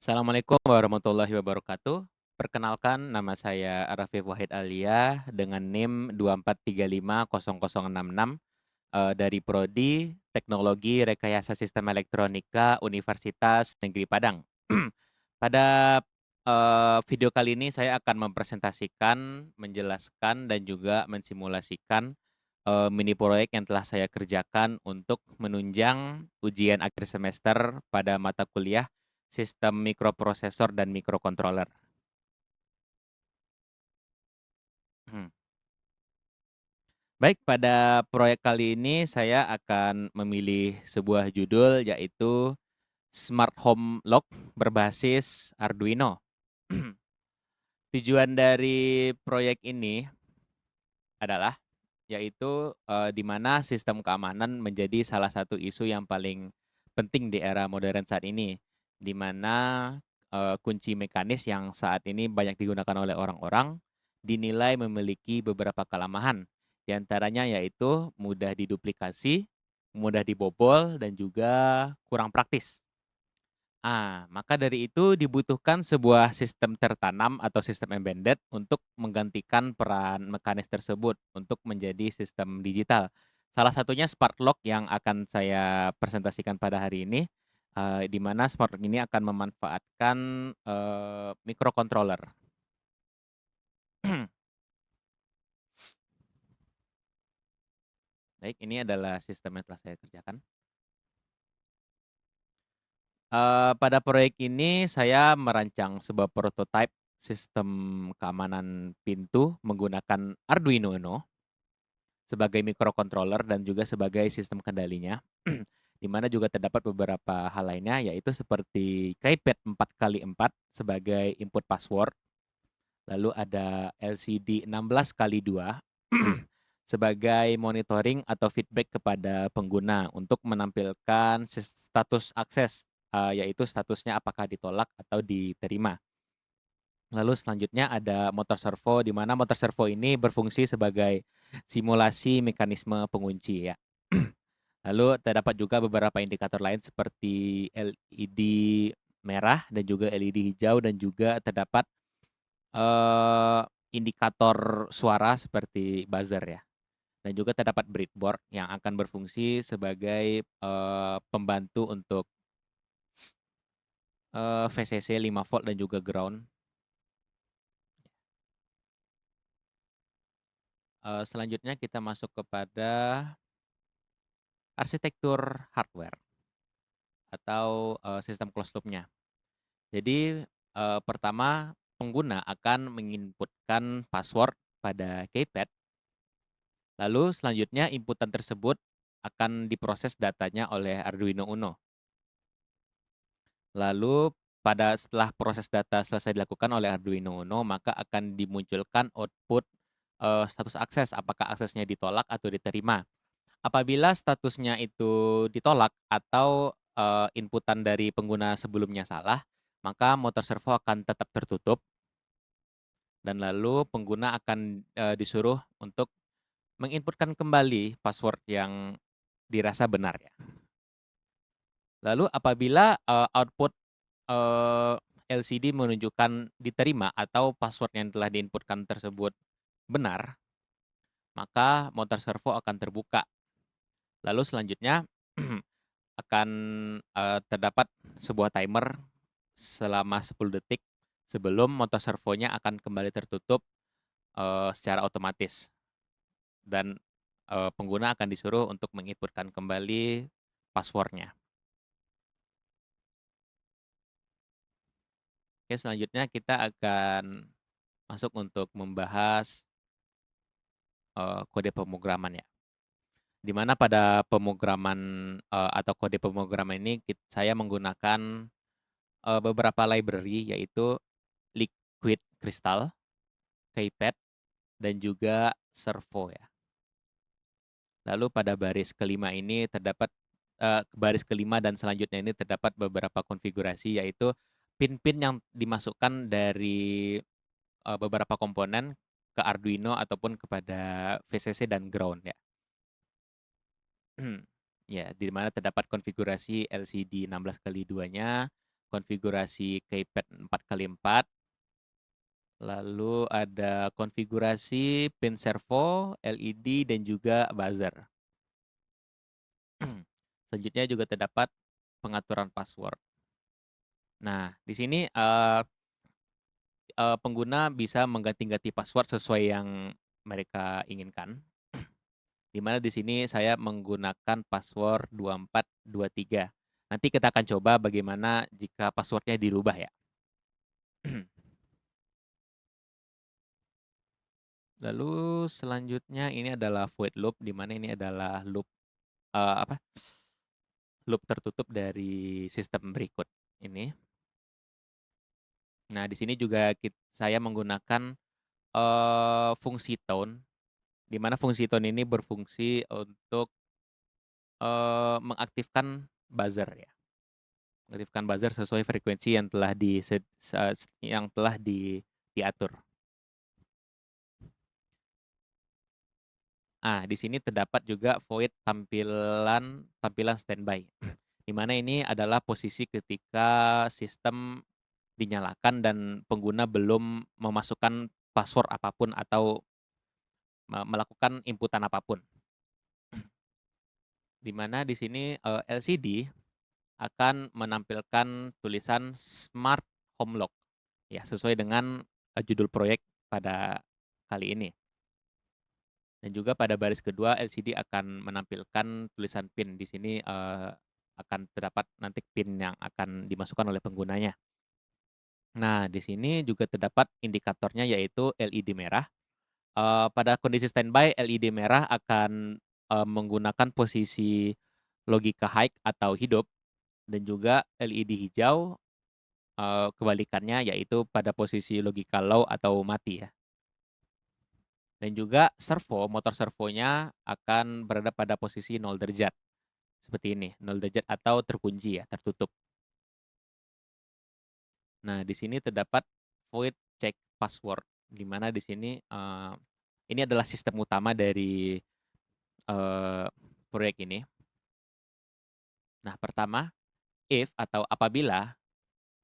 Assalamualaikum warahmatullahi wabarakatuh. Perkenalkan, nama saya Rafif Wahid Alia dengan NIM 24350066 dari Prodi Teknologi Rekayasa Sistem Elektronika Universitas Negeri Padang. Pada video kali ini saya akan mempresentasikan, menjelaskan, dan juga mensimulasikan mini proyek yang telah saya kerjakan untuk menunjang ujian akhir semester pada mata kuliah Sistem Mikroprosesor dan Mikrokontroler. Hmm. Baik, pada proyek kali ini saya akan memilih sebuah judul yaitu Smart Home Lock berbasis Arduino. Tujuan dari proyek ini adalah yaitu, di mana sistem keamanan menjadi salah satu isu yang paling penting di era modern saat ini, di mana, kunci mekanis yang saat ini banyak digunakan oleh orang-orang, dinilai memiliki beberapa kelemahan, di antaranya yaitu mudah diduplikasi, mudah dibobol, dan juga kurang praktis. Maka dari itu dibutuhkan sebuah sistem tertanam atau sistem embedded untuk menggantikan peran mekanis tersebut untuk menjadi sistem digital. Salah satunya smart lock yang akan saya presentasikan pada hari ini, di mana smart lock ini akan memanfaatkan, microcontroller. Baik, ini adalah sistem yang telah saya kerjakan. Pada proyek ini saya merancang sebuah prototipe sistem keamanan pintu menggunakan Arduino Uno sebagai microcontroller dan juga sebagai sistem kendalinya, di mana juga terdapat beberapa hal lainnya yaitu seperti keypad 4x4 sebagai input password, lalu ada LCD 16x2 sebagai monitoring atau feedback kepada pengguna untuk menampilkan status akses, yaitu statusnya apakah ditolak atau diterima. Lalu selanjutnya ada motor servo, di mana motor servo ini berfungsi sebagai simulasi mekanisme pengunci ya. Lalu terdapat juga beberapa indikator lain seperti LED merah dan juga LED hijau dan juga terdapat, eee, indikator suara seperti buzzer ya. Dan juga terdapat breadboard yang akan berfungsi sebagai, pembantu untuk, VCC 5 volt dan juga ground. Selanjutnya kita masuk kepada arsitektur hardware atau, sistem closed loop-nya. Jadi, pertama pengguna akan menginputkan password pada keypad, lalu selanjutnya inputan tersebut akan diproses datanya oleh Arduino Uno. Lalu setelah proses data selesai dilakukan oleh Arduino Uno, maka akan dimunculkan output, status akses, apakah aksesnya ditolak atau diterima. Apabila statusnya itu ditolak atau, inputan dari pengguna sebelumnya salah, maka motor servo akan tetap tertutup dan lalu pengguna akan, disuruh untuk menginputkan kembali password yang dirasa benar ya. Lalu apabila, output, LCD menunjukkan diterima atau password yang telah diinputkan tersebut benar, maka motor servo akan terbuka. Lalu selanjutnya akan, terdapat sebuah timer selama 10 detik sebelum motor servonya akan kembali tertutup, secara otomatis dan, pengguna akan disuruh untuk menginputkan kembali password-nya. Oke, selanjutnya kita akan masuk untuk membahas, kode pemrograman ya. Di mana pada pemrograman, atau kode pemrograman ini saya menggunakan, beberapa library yaitu Liquid Crystal, Keypad, dan juga Servo ya. Lalu pada baris kelima ini terdapat, baris kelima dan selanjutnya ini terdapat beberapa konfigurasi yaitu pin-pin yang dimasukkan dari, beberapa komponen ke Arduino ataupun kepada VCC dan ground ya. Ya, di mana terdapat konfigurasi LCD 16x2-nya, konfigurasi keypad 4x4, lalu ada konfigurasi pin servo, LED, dan juga buzzer. Selanjutnya juga terdapat pengaturan password. Nah, di sini pengguna bisa mengganti-ganti password sesuai yang mereka inginkan. Di mana di sini saya menggunakan password 2423. Nanti kita akan coba bagaimana jika passwordnya dirubah ya. Lalu selanjutnya ini adalah void loop, di mana ini adalah loop loop tertutup dari sistem berikut ini. Nah, di sini juga saya menggunakan fungsi tone, di mana fungsi tone ini berfungsi untuk mengaktifkan buzzer ya. Mengaktifkan buzzer sesuai frekuensi yang telah diatur. Di sini terdapat juga void tampilan standby. Di mana ini adalah posisi ketika sistem dinyalakan dan pengguna belum memasukkan password apapun atau melakukan inputan apapun. Di mana di sini LCD akan menampilkan tulisan Smart Home Lock ya, sesuai dengan judul proyek pada kali ini. Dan juga pada baris kedua LCD akan menampilkan tulisan PIN. Di sini akan terdapat nanti PIN yang akan dimasukkan oleh penggunanya. Nah, di sini juga terdapat indikatornya yaitu LED merah. Pada kondisi standby, LED merah akan menggunakan posisi logika high atau hidup, dan juga LED hijau kebalikannya yaitu pada posisi logika low atau mati ya. Dan juga motor servonya akan berada pada posisi 0 derajat. Seperti ini, 0 derajat atau terkunci ya, tertutup. Nah, di sini terdapat void check password, di mana di sini ini adalah sistem utama dari proyek ini. Nah, pertama, if atau apabila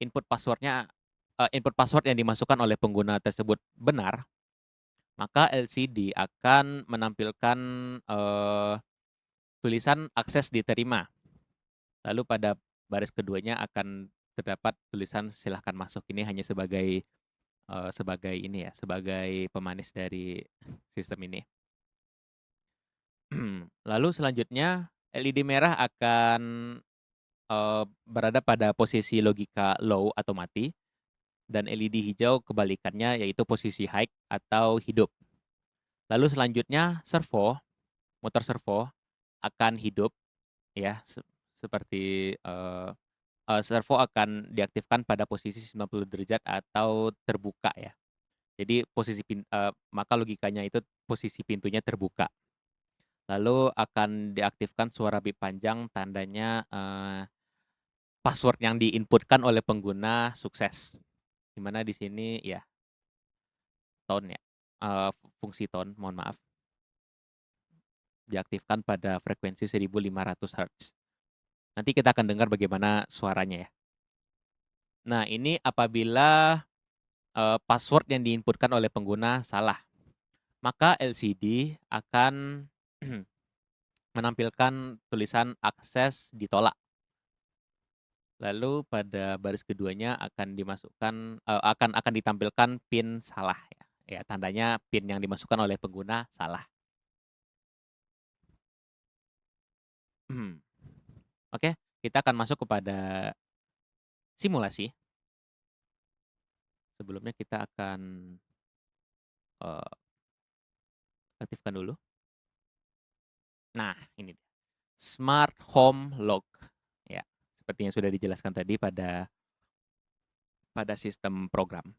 input password yang dimasukkan oleh pengguna tersebut benar, maka LCD akan menampilkan tulisan akses diterima. Lalu pada baris keduanya akan terdapat tulisan silahkan masuk. Ini hanya sebagai sebagai pemanis dari sistem ini. Lalu selanjutnya LED merah akan berada pada posisi logika low atau mati, dan LED hijau kebalikannya yaitu posisi high atau hidup. Lalu selanjutnya motor servo akan hidup ya, seperti servo akan diaktifkan pada posisi 90 derajat atau terbuka ya. Jadi maka logikanya itu posisi pintunya terbuka. Lalu akan diaktifkan suara bip panjang, tandanya password yang diinputkan oleh pengguna sukses. Dimana di sini ya tone ya, fungsi tone, mohon maaf, diaktifkan pada frekuensi 1500 Hz. Nanti kita akan dengar bagaimana suaranya ya. Nah, ini apabila password yang diinputkan oleh pengguna salah, maka LCD akan menampilkan tulisan akses ditolak. Lalu pada baris keduanya akan akan ditampilkan PIN salah ya. Ya, tandanya PIN yang dimasukkan oleh pengguna salah. Oke, kita akan masuk kepada simulasi. Sebelumnya kita akan aktifkan dulu. Nah, ini dia. Smart Home Lock. Ya, seperti yang sudah dijelaskan tadi pada sistem program.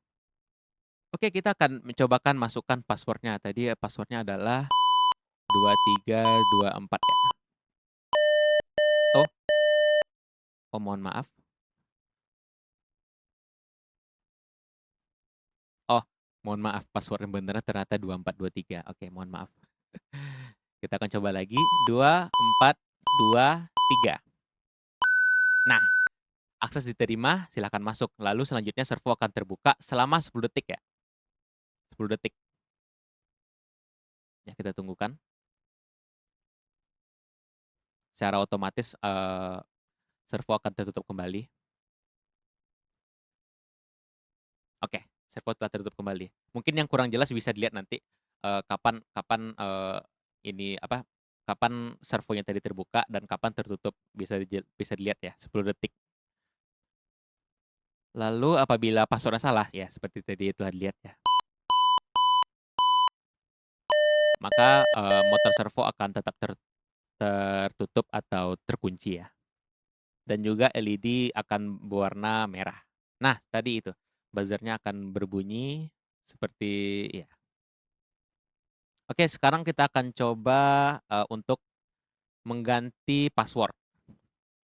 Oke, kita akan mencobakan masukkan passwordnya. Tadi passwordnya adalah 2324 ya. Oh, mohon maaf. Oh, mohon maaf, password yang benar ternyata 2423. Oke, mohon maaf. Kita akan coba lagi. 2423. Nah, Akses diterima, silakan masuk. Lalu selanjutnya servo akan terbuka selama 10 detik ya, 10 detik. Ya kita tunggukan. Secara otomatis, servo akan tertutup kembali. Oke, servo telah tertutup kembali. Mungkin yang kurang jelas bisa dilihat nanti, kapan kapan, ini apa, kapan servonya tadi terbuka dan kapan tertutup, bisa dilihat ya, 10 detik. Lalu apabila password salah, ya seperti tadi telah dilihat ya, maka, motor servo akan tetap tertutup atau terkunci ya, dan juga LED akan berwarna merah. Nah, tadi itu, buzzer-nya akan berbunyi seperti ya. Oke, sekarang kita akan coba, untuk mengganti password.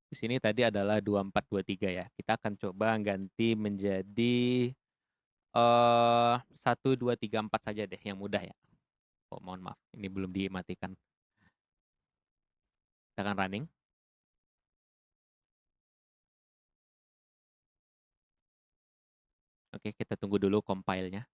Di sini tadi adalah 2423 ya, kita akan coba ganti menjadi, 1234 saja deh yang mudah ya. Oh, mohon maaf, ini belum dimatikan. Kita akan running. Oke, kita tunggu dulu compile-nya.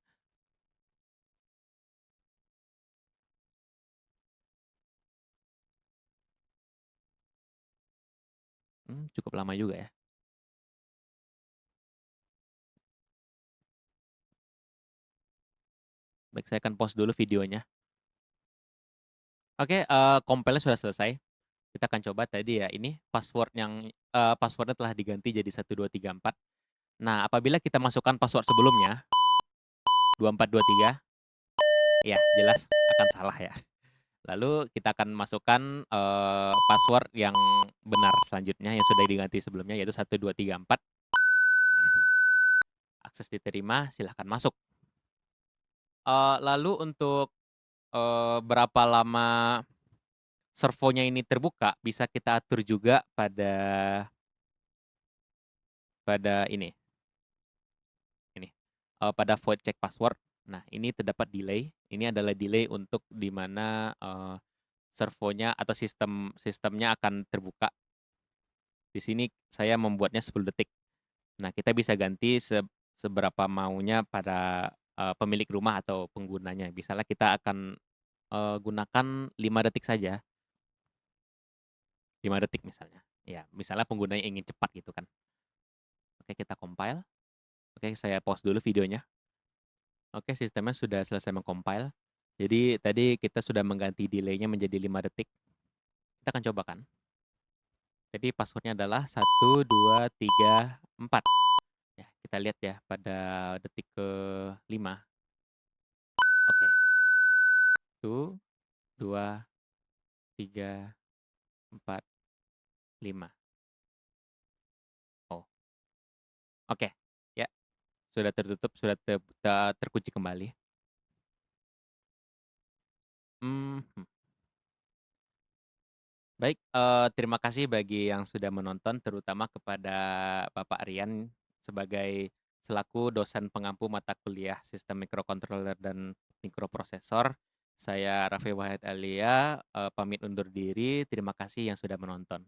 Cukup lama juga ya. Baik, saya akan pause dulu videonya. Oke, compile-nya sudah selesai. Kita akan coba tadi ya, ini password-nya telah diganti jadi 1234. Nah, apabila kita masukkan password sebelumnya, 2423, ya jelas akan salah ya. Lalu kita akan masukkan, password yang benar selanjutnya yang sudah diganti sebelumnya, yaitu 1234. Akses diterima, silahkan masuk. Lalu untuk, berapa lama servonya ini terbuka, bisa kita atur juga pada ini, pada void check password. Nah, ini terdapat delay, ini adalah delay untuk di mana, servonya atau sistemnya akan terbuka. Di sini saya membuatnya 10 detik. Nah, kita bisa ganti seberapa maunya pada, pemilik rumah atau penggunanya. Misalnya kita akan, gunakan 5 detik saja, 5 detik misalnya. Ya, misalnya penggunanya ingin cepat gitu kan. Oke, kita compile. Oke, saya pause dulu videonya. Oke, sistemnya sudah selesai meng-compile. Jadi tadi kita sudah mengganti delay-nya menjadi 5 detik. Kita akan coba kan. Jadi password-nya adalah 1234. Ya, kita lihat ya pada detik ke-5. Oke. 1, 2, 3, 4, 5. Oh, oke. Ya, sudah tertutup, sudah terkunci kembali. Mhm. Baik, terima kasih bagi yang sudah menonton, terutama kepada Bapak Rian sebagai selaku dosen pengampu mata kuliah Sistem Mikrokontroler dan Mikroprosesor. Saya Raffi Wahid Alia, pamit undur diri. Terima kasih yang sudah menonton.